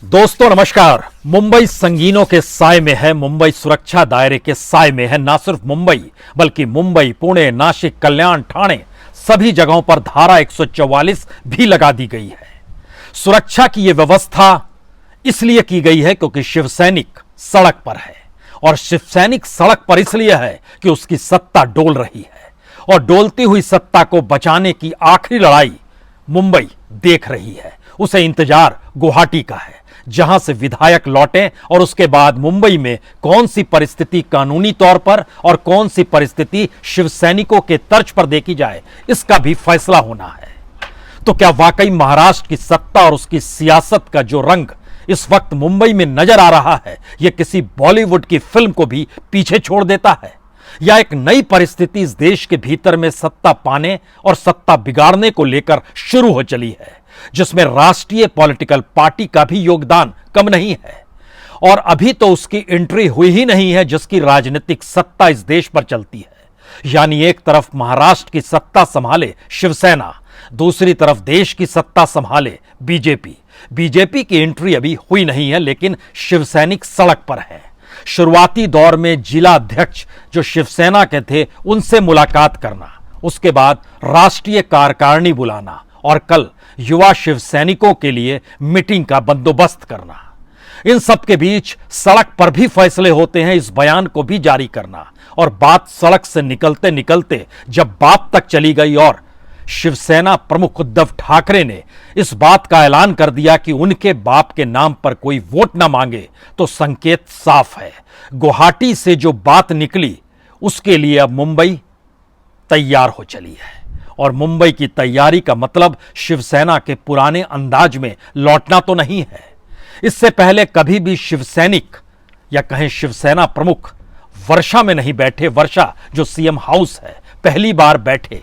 दोस्तों नमस्कार। मुंबई संगीनों के साए में है, मुंबई सुरक्षा दायरे के साए में है। ना सिर्फ मुंबई बल्कि मुंबई, पुणे, नासिक, कल्याण, ठाणे सभी जगहों पर धारा 144 भी लगा दी गई है। सुरक्षा की यह व्यवस्था इसलिए की गई है क्योंकि शिवसैनिक सड़क पर है, और शिवसैनिक सड़क पर इसलिए है कि उसकी सत्ता डोल रही है, और डोलती हुई सत्ता को बचाने की आखिरी लड़ाई मुंबई देख रही है। उसे इंतजार गुवाहाटी का है, जहां से विधायक लौटे और उसके बाद मुंबई में कौन सी परिस्थिति कानूनी तौर पर और कौन सी परिस्थिति शिवसैनिकों के तर्ज पर देखी जाए, इसका भी फैसला होना है। तो क्या वाकई महाराष्ट्र की सत्ता और उसकी सियासत का जो रंग इस वक्त मुंबई में नजर आ रहा है, यह किसी बॉलीवुड की फिल्म को भी पीछे छोड़ देता है, या एक नई परिस्थिति इस देश के भीतर में सत्ता पाने और सत्ता बिगाड़ने को लेकर शुरू हो चली है, जिसमें राष्ट्रीय पॉलिटिकल पार्टी का भी योगदान कम नहीं है। और अभी तो उसकी एंट्री हुई ही नहीं है, जिसकी राजनीतिक सत्ता इस देश पर चलती है। यानी एक तरफ महाराष्ट्र की सत्ता संभाले शिवसेना, दूसरी तरफ देश की सत्ता संभाले बीजेपी। बीजेपी की एंट्री अभी हुई नहीं है, लेकिन शिवसैनिक सड़क पर है। शुरुआती दौर में जिला अध्यक्ष जो शिवसेना के थे उनसे मुलाकात करना, उसके बाद राष्ट्रीय कार्यकारिणी बुलाना, और कल युवा शिवसैनिकों के लिए मीटिंग का बंदोबस्त करना। इन सब के बीच सड़क पर भी फैसले होते हैं, इस बयान को भी जारी करना। और बात सड़क से निकलते निकलते जब बात तक चली गई और शिवसेना प्रमुख उद्धव ठाकरे ने इस बात का ऐलान कर दिया कि उनके बाप के नाम पर कोई वोट ना मांगे, तो संकेत साफ है। गुवाहाटी से जो बात निकली उसके लिए अब मुंबई तैयार हो चली है, और मुंबई की तैयारी का मतलब शिवसेना के पुराने अंदाज में लौटना तो नहीं है। इससे पहले कभी भी शिवसैनिक या कहें शिवसेना प्रमुख वर्षा में नहीं बैठे। वर्षा जो सीएम हाउस है, पहली बार बैठे,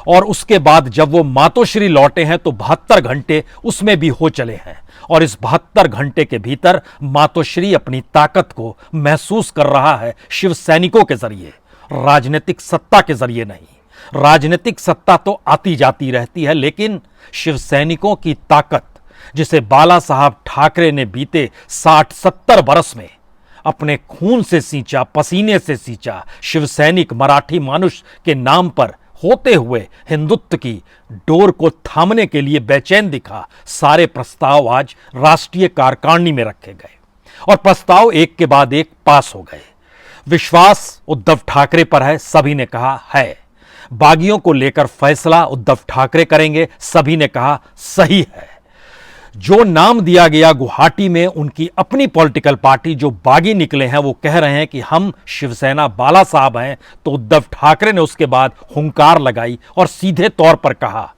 और उसके बाद जब वो मातोश्री लौटे हैं तो 72 घंटे उसमें भी हो चले हैं, और इस 72 घंटे के भीतर मातोश्री अपनी ताकत को महसूस कर रहा है शिवसैनिकों के जरिए, राजनीतिक सत्ता के जरिए नहीं। राजनीतिक सत्ता तो आती जाती रहती है, लेकिन शिवसैनिकों की ताकत, जिसे बाला साहब ठाकरे ने बीते 60-70 बरस में अपने खून से सींचा, पसीने से सींचा, शिवसैनिक मराठी मानुष के नाम पर होते हुए हिंदुत्व की डोर को थामने के लिए बेचैन दिखा, सारे प्रस्ताव आज राष्ट्रीय कार्यकारिणी में रखे गए, और प्रस्ताव एक के बाद एक पास हो गए। विश्वास उद्धव ठाकरे पर है, सभी ने कहा है। बागियों को लेकर फैसला उद्धव ठाकरे करेंगे, सभी ने कहा सही है। जो नाम दिया गया गुवाहाटी में, उनकी अपनी पॉलिटिकल पार्टी जो बागी निकले हैं वो कह रहे हैं कि हम शिवसेना बाला साहब हैं, तो उद्धव ठाकरे ने उसके बाद हुंकार लगाई और सीधे तौर पर कहा,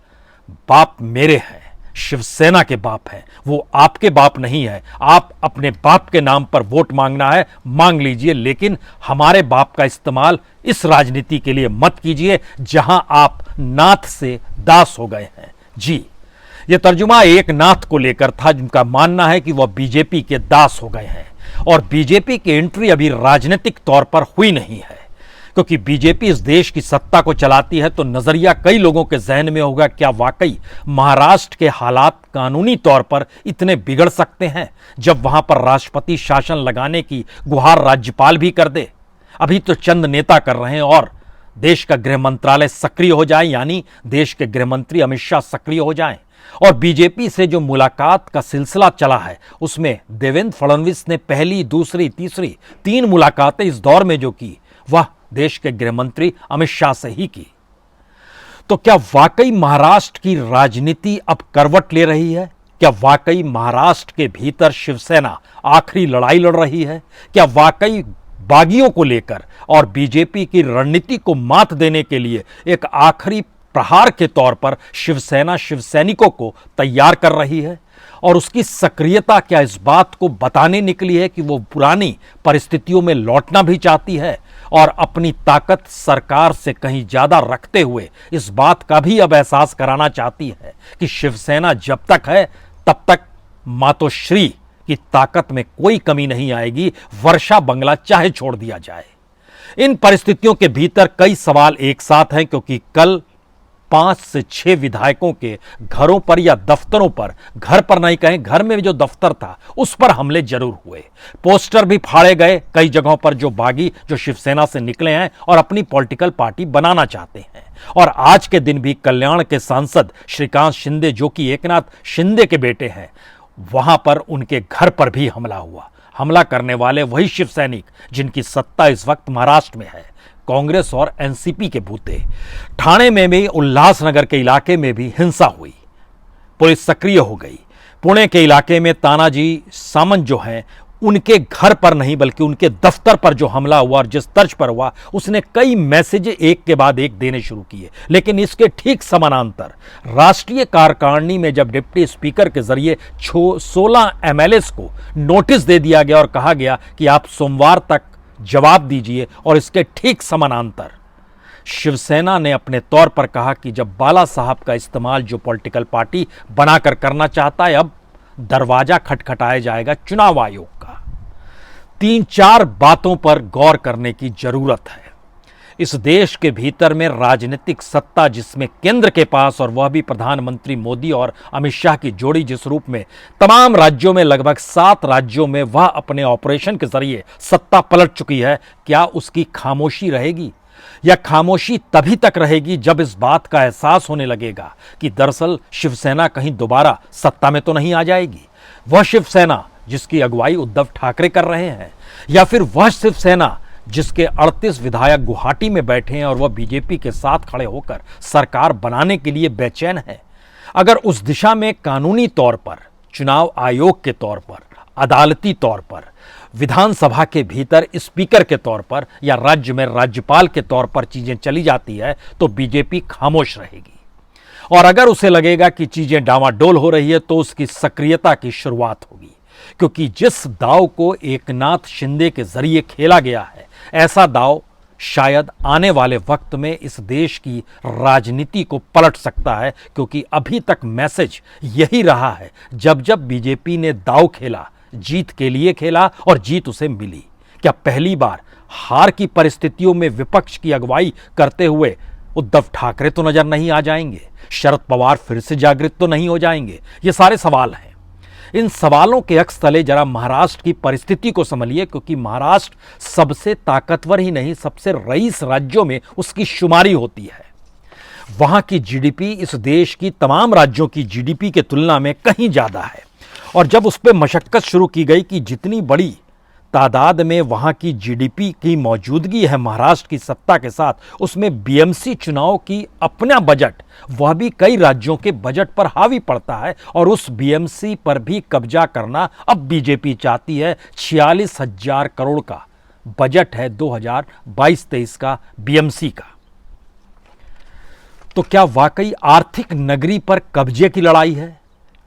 बाप मेरे हैं, शिवसेना के बाप हैं, वो आपके बाप नहीं है। आप अपने बाप के नाम पर वोट मांगना है मांग लीजिए, लेकिन हमारे बाप का इस्तेमाल इस राजनीति के लिए मत कीजिए जहां आप नाथ से दास हो गए हैं। जी, यह तर्जुमा एक नाथ को लेकर था, जिनका मानना है कि वह बीजेपी के दास हो गए हैं, और बीजेपी की एंट्री अभी राजनीतिक तौर पर हुई नहीं है, क्योंकि बीजेपी इस देश की सत्ता को चलाती है। तो नजरिया कई लोगों के जहन में होगा, क्या वाकई महाराष्ट्र के हालात कानूनी तौर पर इतने बिगड़ सकते हैं जब वहां पर राष्ट्रपति शासन लगाने की गुहार राज्यपाल भी कर दे? अभी तो चंद नेता कर रहे हैं, और देश का गृह मंत्रालय सक्रिय हो जाए, यानी देश के गृह मंत्री अमित शाह सक्रिय हो जाएं, और बीजेपी से जो मुलाकात का सिलसिला चला है उसमें देवेंद्र फडणवीस ने पहली, दूसरी, तीसरी 3 मुलाकातें इस दौर में जो की, वह देश के गृह मंत्री अमित शाह से ही की। तो क्या वाकई महाराष्ट्र की राजनीति अब करवट ले रही है? क्या वाकई महाराष्ट्र के भीतर शिवसेना आखिरी लड़ाई लड़ रही है? क्या वाकई बागियों को लेकर और बीजेपी की रणनीति को मात देने के लिए एक आखिरी प्रहार के तौर पर शिवसेना शिवसैनिकों को तैयार कर रही है? और उसकी सक्रियता क्या इस बात को बताने निकली है कि वो पुरानी परिस्थितियों में लौटना भी चाहती है, और अपनी ताकत सरकार से कहीं ज्यादा रखते हुए इस बात का भी अब एहसास कराना चाहती है कि शिवसेना जब तक है तब तक मातोश्री की ताकत में कोई कमी नहीं आएगी, वर्षा बंगला चाहे छोड़ दिया जाए। इन परिस्थितियों के भीतर कई सवाल एक साथ हैं, क्योंकि कल 5 से 6 विधायकों के घरों पर या दफ्तरों पर, घर पर नहीं कहें, घर में जो दफ्तर था उस पर हमले जरूर हुए। पोस्टर भी फाड़े गए कई जगहों पर, जो बागी जो शिवसेना से निकले हैं और अपनी पॉलिटिकल पार्टी बनाना चाहते हैं। और आज के दिन भी कल्याण के सांसद श्रीकांत शिंदे, जो कि एकनाथ शिंदे के बेटे हैं, वहां पर उनके घर पर भी हमला हुआ। हमला करने वाले वही शिव सैनिक जिनकी सत्ता इस वक्त महाराष्ट्र में है, कांग्रेस और एनसीपी के बूते। ठाणे में भी, उल्लासनगर के इलाके में भी हिंसा हुई, पुलिस सक्रिय हो गई। पुणे के इलाके में तानाजी सामंत जो हैं, उनके घर पर नहीं बल्कि उनके दफ्तर पर जो हमला हुआ और जिस तर्ज पर हुआ, उसने कई मैसेज एक के बाद एक देने शुरू किए। लेकिन इसके ठीक समानांतर राष्ट्रीय कार्यकारिणी में जब डिप्टी स्पीकर के जरिए 16 एमएलएस को नोटिस दे दिया गया और कहा गया कि आप सोमवार तक जवाब दीजिए, और इसके ठीक समानांतर शिवसेना ने अपने तौर पर कहा कि जब बाला साहब का इस्तेमाल जो पॉलिटिकल पार्टी बनाकर करना चाहता है, अब दरवाजा खटखटाया जाएगा चुनाव आयोग का। 3-4 बातों पर गौर करने की जरूरत है। इस देश के भीतर में राजनीतिक सत्ता जिसमें केंद्र के पास, और वह भी प्रधानमंत्री मोदी और अमित शाह की जोड़ी जिस रूप में तमाम राज्यों में, लगभग 7 राज्यों में वह अपने ऑपरेशन के जरिए सत्ता पलट चुकी है, क्या उसकी खामोशी रहेगी? या खामोशी तभी तक रहेगी जब इस बात का एहसास होने लगेगा कि दरअसल शिवसेना कहीं दोबारा सत्ता में तो नहीं आ जाएगी। वह शिवसेना जिसकी अगुवाई उद्धव ठाकरे कर रहे हैं, या फिर वह शिवसेना जिसके 38 विधायक गुवाहाटी में बैठे हैं और वह बीजेपी के साथ खड़े होकर सरकार बनाने के लिए बेचैन है। अगर उस दिशा में कानूनी तौर पर, चुनाव आयोग के तौर पर, अदालती तौर पर, विधानसभा के भीतर स्पीकर के तौर पर, या राज्य में राज्यपाल के तौर पर चीजें चली जाती है, तो बीजेपी खामोश रहेगी। और अगर उसे लगेगा कि चीजें डामाडोल हो रही है, तो उसकी सक्रियता की शुरुआत होगी। क्योंकि जिस दाव को एकनाथ शिंदे के जरिए खेला गया है, ऐसा दाव शायद आने वाले वक्त में इस देश की राजनीति को पलट सकता है। क्योंकि अभी तक मैसेज यही रहा है, जब जब बीजेपी ने दाव खेला, जीत के लिए खेला और जीत उसे मिली। क्या पहली बार हार की परिस्थितियों में विपक्ष की अगुवाई करते हुए उद्धव ठाकरे तो नजर नहीं आ जाएंगे? शरद पवार फिर से जागृत तो नहीं हो जाएंगे? ये सारे सवाल हैं। इन सवालों के अक्स तले जरा महाराष्ट्र की परिस्थिति को समझिए, क्योंकि महाराष्ट्र सबसे ताकतवर ही नहीं, सबसे रईस राज्यों में उसकी शुमारी होती है। वहां की जीडीपी इस देश की तमाम राज्यों की जीडीपी के तुलना में कहीं ज्यादा है। और जब उस पर मशक्कत शुरू की गई कि जितनी बड़ी तादाद में वहां की जीडीपी की मौजूदगी है महाराष्ट्र की सत्ता के साथ, उसमें बीएमसी चुनाव की अपना बजट, वह भी कई राज्यों के बजट पर हावी पड़ता है। और उस बीएमसी पर भी कब्जा करना अब बीजेपी चाहती है। 46,000 करोड़ का बजट है 2022-23 का बीएमसी का। तो क्या वाकई आर्थिक नगरी पर कब्जे की लड़ाई है?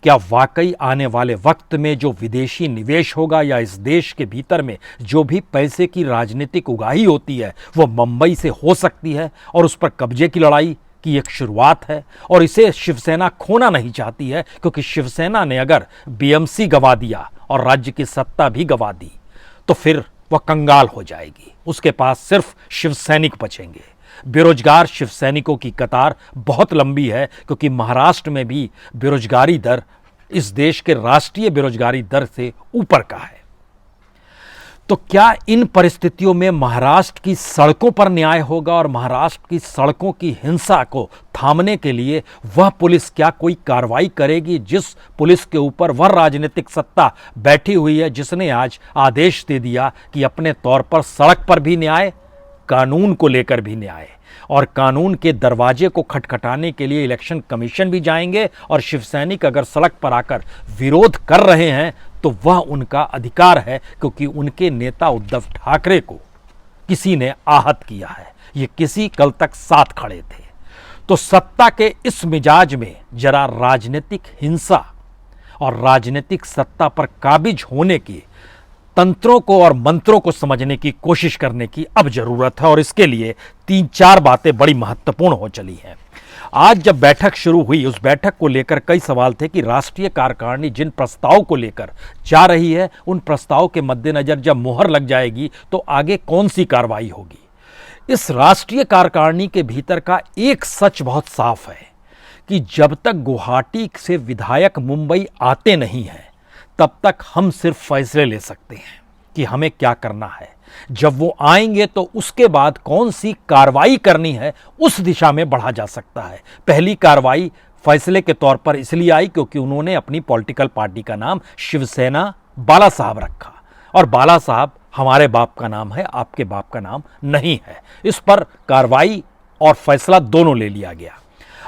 क्या वाकई आने वाले वक्त में जो विदेशी निवेश होगा, या इस देश के भीतर में जो भी पैसे की राजनीतिक उगाही होती है, वो मुंबई से हो सकती है और उस पर कब्जे की लड़ाई की एक शुरुआत है? और इसे शिवसेना खोना नहीं चाहती है, क्योंकि शिवसेना ने अगर बीएमसी गंवा दिया और राज्य की सत्ता भी गंवा दी, तो फिर वह कंगाल हो जाएगी। उसके पास सिर्फ शिवसैनिक बचेंगे। बेरोजगार शिवसैनिकों की कतार बहुत लंबी है, क्योंकि महाराष्ट्र में भी बेरोजगारी दर इस देश के राष्ट्रीय बेरोजगारी दर से ऊपर का है। तो क्या इन परिस्थितियों में महाराष्ट्र की सड़कों पर न्याय होगा? और महाराष्ट्र की सड़कों की हिंसा को थामने के लिए वह पुलिस क्या कोई कार्रवाई करेगी, जिस पुलिस के ऊपर वह राजनीतिक सत्ता बैठी हुई है, जिसने आज आदेश दे दिया कि अपने तौर पर सड़क पर भी न्याय, कानून को लेकर भी न्याय, और कानून के दरवाजे को खटखटाने के लिए इलेक्शन कमीशन भी जाएंगे। और शिवसैनिक अगर सड़क पर आकर विरोध कर रहे हैं तो वह उनका अधिकार है, क्योंकि उनके नेता उद्धव ठाकरे को किसी ने आहत किया है। ये किसी कल तक साथ खड़े थे। तो सत्ता के इस मिजाज में जरा राजनीतिक हिंसा और राजनीतिक सत्ता पर काबिज होने की तंत्रों को और मंत्रों को समझने की कोशिश करने की अब जरूरत है। और इसके लिए 3-4 बातें बड़ी महत्वपूर्ण हो चली हैं। आज जब बैठक शुरू हुई, उस बैठक को लेकर कई सवाल थे कि राष्ट्रीय कार्यकारिणी जिन प्रस्ताव को लेकर जा रही है, उन प्रस्ताव के मद्देनजर जब मुहर लग जाएगी तो आगे कौन सी कार्रवाई होगी। इस राष्ट्रीय कार्यकारिणी के भीतर का एक सच बहुत साफ है कि जब तक गुवाहाटी से विधायक मुंबई आते नहीं हैं तब तक हम सिर्फ फैसले ले सकते हैं कि हमें क्या करना है। जब वो आएंगे तो उसके बाद कौन सी कार्रवाई करनी है उस दिशा में बढ़ा जा सकता है। पहली कार्रवाई फैसले के तौर पर इसलिए आई क्योंकि उन्होंने अपनी पॉलिटिकल पार्टी का नाम शिवसेना बाला साहब रखा, और बाला साहब हमारे बाप का नाम है, आपके बाप का नाम नहीं है। इस पर कार्रवाई और फैसला दोनों ले लिया गया।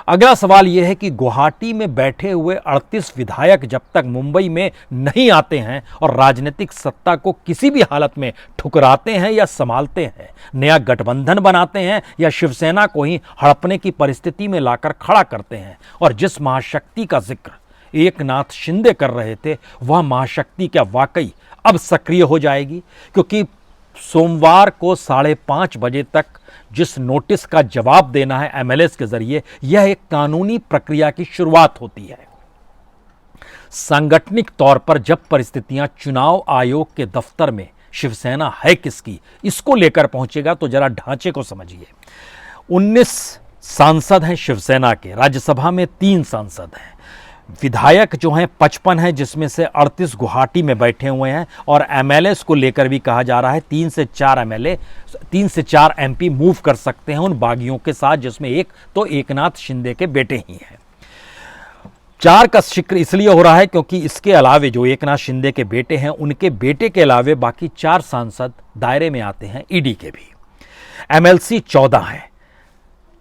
अगला सवाल यह है कि गुवाहाटी में बैठे हुए 38 विधायक जब तक मुंबई में नहीं आते हैं और राजनीतिक सत्ता को किसी भी हालत में ठुकराते हैं या संभालते हैं, नया गठबंधन बनाते हैं या शिवसेना को ही हड़पने की परिस्थिति में लाकर खड़ा करते हैं, और जिस महाशक्ति का जिक्र एकनाथ शिंदे कर रहे थे वह महाशक्ति क्या वाकई अब सक्रिय हो जाएगी? क्योंकि सोमवार को 5:30 बजे तक जिस नोटिस का जवाब देना है एमएलएस के जरिए, यह एक कानूनी प्रक्रिया की शुरुआत होती है। सांगठनिक तौर पर जब परिस्थितियां चुनाव आयोग के दफ्तर में शिवसेना है किसकी, इसको लेकर पहुंचेगा तो जरा ढांचे को समझिए। 19 सांसद हैं शिवसेना के, राज्यसभा में 3 सांसद हैं, विधायक जो हैं 55 हैं, जिसमें से 38 गुवाहाटी में बैठे हुए हैं, और एमएलएस को लेकर भी कहा जा रहा है 3 से 4 एमएलए, 3 से 4 एमपी मूव कर सकते हैं उन बागियों के साथ, जिसमें एक तो एकनाथ शिंदे के बेटे ही हैं। 4 का जिक्र इसलिए हो रहा है क्योंकि इसके अलावे जो एकनाथ शिंदे के बेटे हैं, उनके बेटे के अलावे बाकी 4 सांसद दायरे में आते हैं ईडी के भी। एमएलसी 14 है।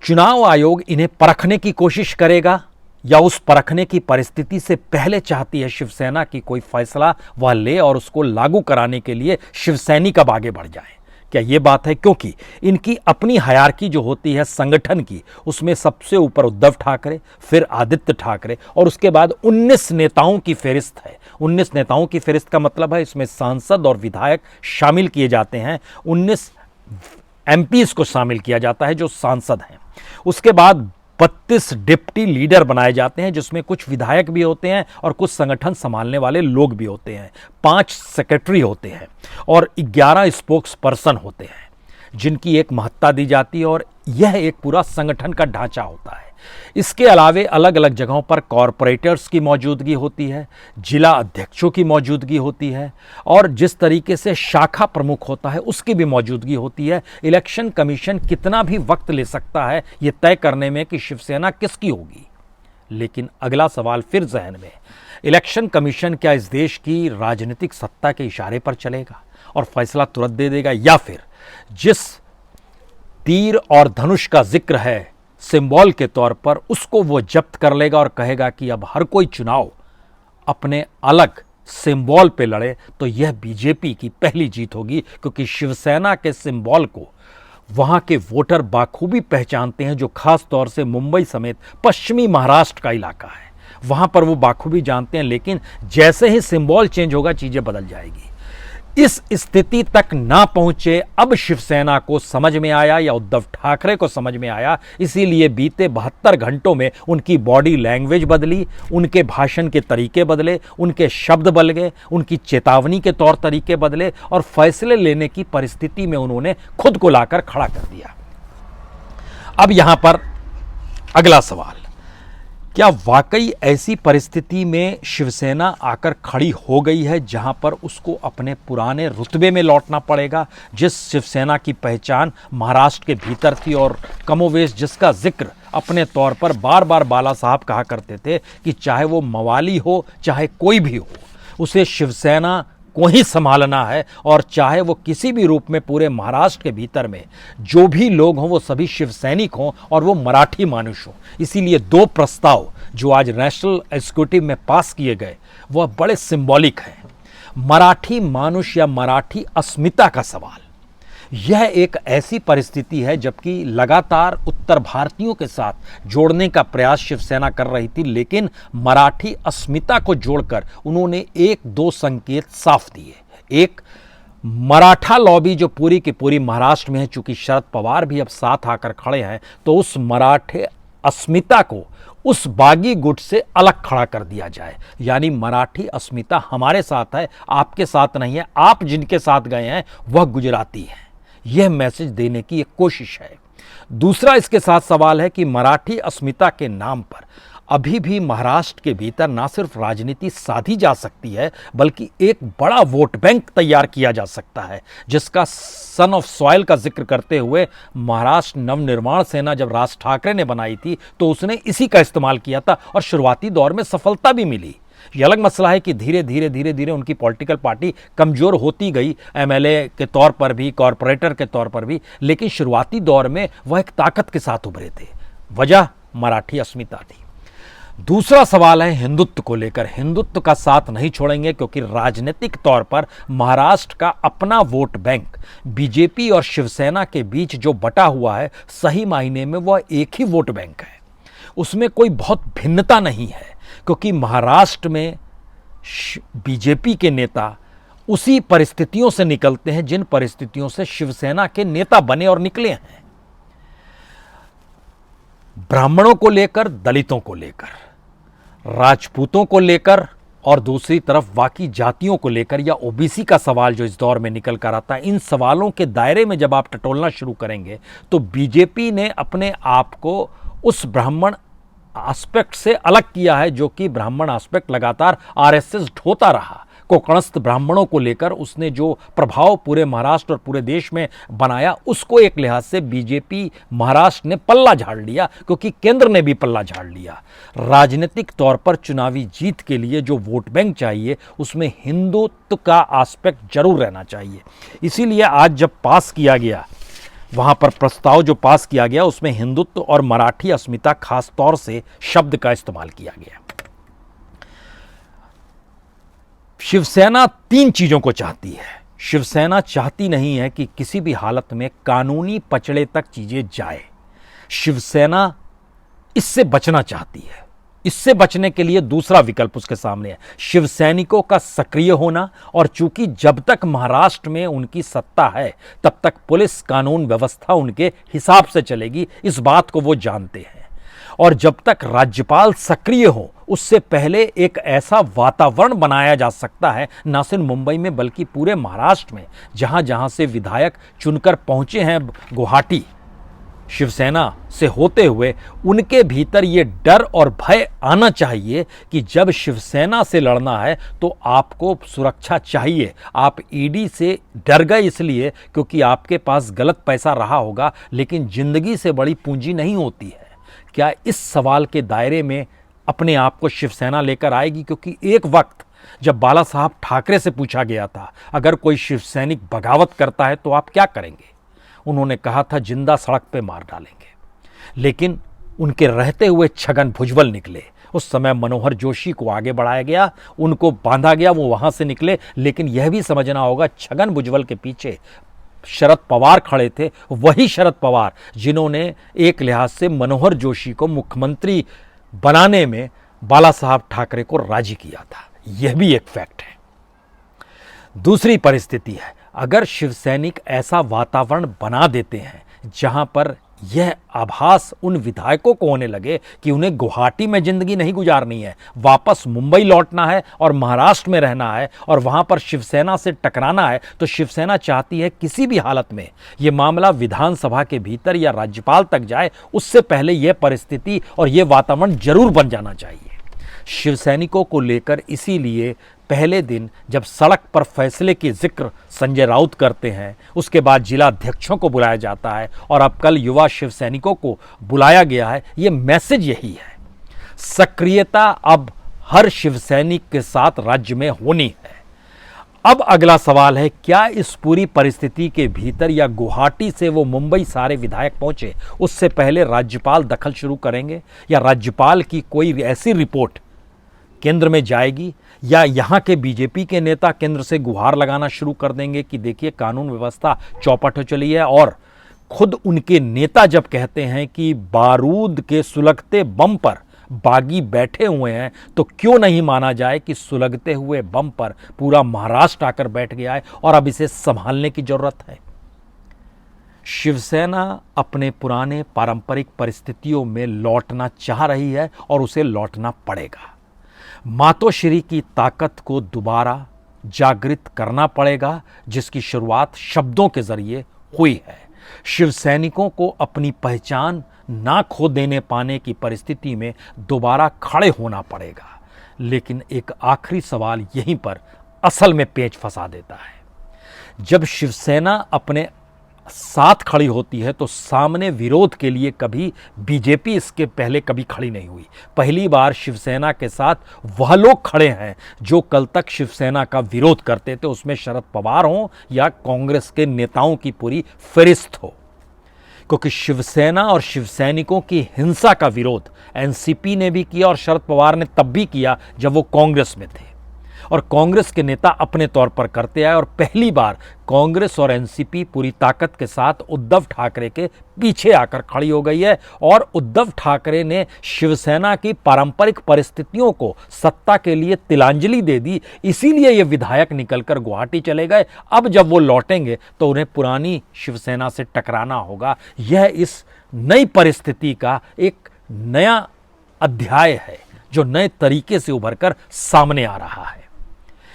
चुनाव आयोग इन्हें परखने की कोशिश करेगा या उस परखने की परिस्थिति से पहले चाहती है शिवसेना की कोई फैसला वह ले और उसको लागू कराने के लिए शिवसैनिक अब आगे बढ़ जाए? क्या ये बात है? क्योंकि इनकी अपनी हायरार्की जो होती है संगठन की, उसमें सबसे ऊपर उद्धव ठाकरे, फिर आदित्य ठाकरे, और उसके बाद 19 नेताओं की फहरिस्त है। 19 नेताओं की फहरिस्त का मतलब है इसमें सांसद और विधायक शामिल किए जाते हैं, 19 एमपीज को शामिल किया जाता है जो सांसद हैं। उसके बाद 32 डिप्टी लीडर बनाए जाते हैं, जिसमें कुछ विधायक भी होते हैं और कुछ संगठन संभालने वाले लोग भी होते हैं। 5 सेक्रेटरी होते हैं और 11 स्पोक्स पर्सन होते हैं, जिनकी एक महत्ता दी जाती है, और यह एक पूरा संगठन का ढांचा होता है। इसके अलावे अलग अलग जगहों पर कॉरपोरेटर्स की मौजूदगी होती है, जिला अध्यक्षों की मौजूदगी होती है, और जिस तरीके से शाखा प्रमुख होता है उसकी भी मौजूदगी होती है। इलेक्शन कमीशन कितना भी वक्त ले सकता है ये तय करने में कि शिवसेना किसकी होगी। लेकिन अगला सवाल फिर जहन में, इलेक्शन कमीशन क्या इस देश की राजनीतिक सत्ता के इशारे पर चलेगा और फैसला तुरंत दे देगा, या फिर जिस तीर और धनुष का जिक्र है सिंबल के तौर पर, उसको वो जब्त कर लेगा और कहेगा कि अब हर कोई चुनाव अपने अलग सिंबल पे लड़े, तो यह बीजेपी की पहली जीत होगी, क्योंकि शिवसेना के सिंबल को वहां के वोटर बाखूबी पहचानते हैं, जो खास तौर से मुंबई समेत पश्चिमी महाराष्ट्र का इलाका है, वहां पर वो बाखूबी जानते हैं। लेकिन जैसे ही सिंबल चेंज होगा चीजें बदल जाएगी। इस स्थिति तक ना पहुंचे अब शिवसेना को समझ में आया या उद्धव ठाकरे को समझ में आया, इसीलिए बीते 72 घंटों में उनकी बॉडी लैंग्वेज बदली, उनके भाषण के तरीके बदले, उनके शब्द बदल गए, उनकी चेतावनी के तौर तरीके बदले, और फैसले लेने की परिस्थिति में उन्होंने खुद को लाकर खड़ा कर दिया। अब यहां पर अगला सवाल, क्या वाकई ऐसी परिस्थिति में शिवसेना आकर खड़ी हो गई है जहां पर उसको अपने पुराने रुतबे में लौटना पड़ेगा, जिस शिवसेना की पहचान महाराष्ट्र के भीतर थी, और कमोवेश जिसका जिक्र अपने तौर पर बार बार बाला साहब कहा करते थे कि चाहे वो मवाली हो चाहे कोई भी हो, उसे शिवसेना को ही संभालना है, और चाहे वो किसी भी रूप में पूरे महाराष्ट्र के भीतर में जो भी लोग हों वो सभी शिवसैनिक हों और वो मराठी मानुष हों। इसीलिए 2 प्रस्ताव जो आज नेशनल एग्जीक्यूटिव में पास किए गए वह बड़े सिंबॉलिक हैं। मराठी मानुष या मराठी अस्मिता का सवाल, यह एक ऐसी परिस्थिति है जबकि लगातार उत्तर भारतीयों के साथ जोड़ने का प्रयास शिवसेना कर रही थी, लेकिन मराठी अस्मिता को जोड़कर उन्होंने 1-2 संकेत साफ दिए। एक, मराठा लॉबी जो पूरी की पूरी महाराष्ट्र में है, चूंकि शरद पवार भी अब साथ आकर खड़े हैं, तो उस मराठे अस्मिता को उस बागी गुट से अलग खड़ा कर दिया जाए, यानी मराठी अस्मिता हमारे साथ है, आपके साथ नहीं है, आप जिनके साथ गए हैं वह गुजराती हैं। यह मैसेज देने की एक कोशिश है। दूसरा इसके साथ सवाल है कि मराठी अस्मिता के नाम पर अभी भी महाराष्ट्र के भीतर ना सिर्फ राजनीति साधी जा सकती है, बल्कि एक बड़ा वोट बैंक तैयार किया जा सकता है, जिसका सन ऑफ सॉइल का जिक्र करते हुए महाराष्ट्र नवनिर्माण सेना जब राज ठाकरे ने बनाई थी तो उसने इसी का इस्तेमाल किया था और शुरुआती दौर में सफलता भी मिली। ये अलग मसला है कि धीरे धीरे उनकी पॉलिटिकल पार्टी कमजोर होती गई, एमएलए के तौर पर भी, कॉरपोरेटर के तौर पर भी, लेकिन शुरुआती दौर में वह एक ताकत के साथ उभरे थे। वजह मराठी अस्मिता थी। दूसरा सवाल है हिंदुत्व को लेकर। हिंदुत्व का साथ नहीं छोड़ेंगे क्योंकि राजनीतिक तौर पर महाराष्ट्र का अपना वोट बैंक बीजेपी और शिवसेना के बीच जो बटा हुआ है, सही मायने में वह एक ही वोट बैंक है। उसमें कोई बहुत भिन्नता नहीं है, क्योंकि महाराष्ट्र में बीजेपी के नेता उसी परिस्थितियों से निकलते हैं जिन परिस्थितियों से शिवसेना के नेता बने और निकले हैं। ब्राह्मणों को लेकर, दलितों को लेकर, राजपूतों को लेकर और दूसरी तरफ बाकी जातियों को लेकर या ओबीसी का सवाल जो इस दौर में निकल कर आता है, इन सवालों के दायरे में जब आप टटोलना शुरू करेंगे तो बीजेपी ने अपने आप को उस ब्राह्मण एस्पेक्ट से अलग किया है, जो कि ब्राह्मण एस्पेक्ट लगातार आरएसएस ढोता रहा। कोकणस्थ ब्राह्मणों को लेकर उसने जो प्रभाव पूरे महाराष्ट्र और पूरे देश में बनाया, उसको एक लिहाज से बीजेपी महाराष्ट्र ने पल्ला झाड़ लिया, क्योंकि केंद्र ने भी पल्ला झाड़ लिया। राजनीतिक तौर पर चुनावी जीत के लिए जो वोट बैंक चाहिए उसमें हिंदुत्व का एस्पेक्ट जरूर रहना चाहिए। इसीलिए आज जब पास किया गया, वहां पर प्रस्ताव जो पास किया गया उसमें हिंदुत्व और मराठी अस्मिता खास तौर से शब्द का इस्तेमाल किया गया। शिवसेना तीन चीजों को चाहती है। शिवसेना चाहती नहीं है कि किसी भी हालत में कानूनी पचड़े तक चीजें जाए। शिवसेना इससे बचना चाहती है। इससे बचने के लिए दूसरा विकल्प उसके सामने है, शिवसैनिकों का सक्रिय होना। और चूंकि जब तक महाराष्ट्र में उनकी सत्ता है तब तक पुलिस कानून व्यवस्था उनके हिसाब से चलेगी, इस बात को वो जानते हैं। और जब तक राज्यपाल सक्रिय हो उससे पहले एक ऐसा वातावरण बनाया जा सकता है, न सिर्फ मुंबई में बल्कि पूरे महाराष्ट्र में, जहां जहां से विधायक चुनकर पहुंचे हैं गुवाहाटी शिवसेना से होते हुए, उनके भीतर ये डर और भय आना चाहिए कि जब शिवसेना से लड़ना है तो आपको सुरक्षा चाहिए। आप ईडी से डर गए इसलिए क्योंकि आपके पास गलत पैसा रहा होगा, लेकिन जिंदगी से बड़ी पूंजी नहीं होती है। क्या इस सवाल के दायरे में अपने आप को शिवसेना लेकर आएगी? क्योंकि एक वक्त जब बाला साहब ठाकरे से पूछा गया था, अगर कोई शिवसैनिक बगावत करता है तो आप क्या करेंगे, उन्होंने कहा था जिंदा सड़क पे मार डालेंगे। लेकिन उनके रहते हुए छगन भुजबल निकले। उस समय मनोहर जोशी को आगे बढ़ाया गया, उनको बांधा गया, वो वहां से निकले। लेकिन यह भी समझना होगा, छगन भुजबल के पीछे शरद पवार खड़े थे, वही शरद पवार जिन्होंने एक लिहाज से मनोहर जोशी को मुख्यमंत्री बनाने में बाला साहब ठाकरे को राजी किया था। यह भी एक फैक्ट है। दूसरी परिस्थिति है, अगर शिवसैनिक ऐसा वातावरण बना देते हैं जहां पर यह आभास उन विधायकों को होने लगे कि उन्हें गुवाहाटी में जिंदगी नहीं गुजारनी है, वापस मुंबई लौटना है और महाराष्ट्र में रहना है और वहां पर शिवसेना से टकराना है, तो शिवसेना चाहती है किसी भी हालत में यह मामला विधानसभा के भीतर या राज्यपाल तक जाए, उससे पहले यह परिस्थिति और यह वातावरण जरूर बन जाना चाहिए। शिवसैनिकों को लेकर इसीलिए पहले दिन जब सड़क पर फैसले की जिक्र संजय राउत करते हैं, उसके बाद जिला अध्यक्षों को बुलाया जाता है और अब कल युवा शिवसैनिकों को बुलाया गया है, ये मैसेज यही है। सक्रियता अब हर शिवसैनिक के साथ राज्य में होनी है। अब अगला सवाल है, क्या इस पूरी परिस्थिति के भीतर या गुवाहाटी से वो मुंबई सारे विधायक पहुंचे उससे पहले राज्यपाल दखल शुरू करेंगे, या राज्यपाल की कोई ऐसी रिपोर्ट केंद्र में जाएगी, या यहाँ के बीजेपी के नेता केंद्र से गुहार लगाना शुरू कर देंगे कि देखिए कानून व्यवस्था चौपट हो चली है। और खुद उनके नेता जब कहते हैं कि बारूद के सुलगते बम पर बागी बैठे हुए हैं, तो क्यों नहीं माना जाए कि सुलगते हुए बम पर पूरा महाराष्ट्र आकर बैठ गया है और अब इसे संभालने की जरूरत है। शिवसेना अपने पुराने पारंपरिक परिस्थितियों में लौटना चाह रही है और उसे लौटना पड़ेगा। मातोश्री की ताकत को दोबारा जागृत करना पड़ेगा, जिसकी शुरुआत शब्दों के जरिए हुई है। शिवसैनिकों को अपनी पहचान ना खो देने पाने की परिस्थिति में दोबारा खड़े होना पड़ेगा। लेकिन एक आखिरी सवाल यहीं पर असल में पेच फंसा देता है। जब शिवसेना अपने साथ खड़ी होती है तो सामने विरोध के लिए कभी बीजेपी इसके पहले कभी खड़ी नहीं हुई। पहली बार शिवसेना के साथ वह लोग खड़े हैं जो कल तक शिवसेना का विरोध करते थे, उसमें शरद पवार हों या कांग्रेस के नेताओं की पूरी फहरिस्त हो। क्योंकि शिवसेना और शिवसैनिकों की हिंसा का विरोध एनसीपी ने भी किया और शरद पवार ने तब भी किया जब वो कांग्रेस में थे, और कांग्रेस के नेता अपने तौर पर करते आए। और पहली बार कांग्रेस और एनसीपी पूरी ताकत के साथ उद्धव ठाकरे के पीछे आकर खड़ी हो गई है, और उद्धव ठाकरे ने शिवसेना की पारंपरिक परिस्थितियों को सत्ता के लिए तिलांजलि दे दी। इसीलिए ये विधायक निकलकर गुवाहाटी चले गए। अब जब वो लौटेंगे तो उन्हें पुरानी शिवसेना से टकराना होगा। यह इस नई परिस्थिति का एक नया अध्याय है जो नए तरीके से उभरकर सामने आ रहा है।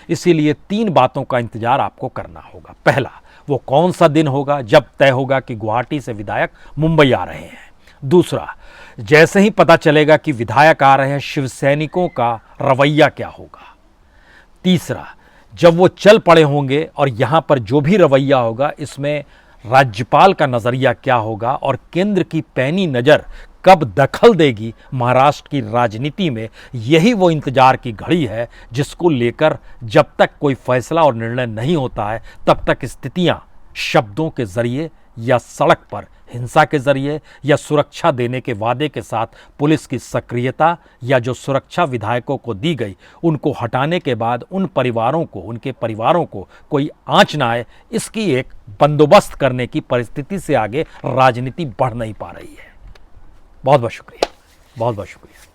इसीलिए 3 बातों का इंतजार आपको करना होगा। पहला, वो कौन सा दिन होगा जब तय होगा कि गुवाहाटी से विधायक मुंबई आ रहे हैं। दूसरा, जैसे ही पता चलेगा कि विधायक आ रहे हैं, शिवसैनिकों का रवैया क्या होगा। तीसरा, जब वो चल पड़े होंगे और यहां पर जो भी रवैया होगा इसमें राज्यपाल का नजरिया क्या होगा, और केंद्र की पैनी नजर कब दखल देगी महाराष्ट्र की राजनीति में। यही वो इंतजार की घड़ी है जिसको लेकर जब तक कोई फैसला और निर्णय नहीं होता है तब तक स्थितियां शब्दों के जरिए या सड़क पर हिंसा के जरिए या सुरक्षा देने के वादे के साथ पुलिस की सक्रियता या जो सुरक्षा विधायकों को दी गई उनको हटाने के बाद उन परिवारों को, उनके परिवारों को कोई आंच ना आए, इसकी एक बंदोबस्त करने की परिस्थिति से आगे राजनीति बढ़ नहीं पा रही है। बहुत बहुत शुक्रिया, बहुत बहुत शुक्रिया।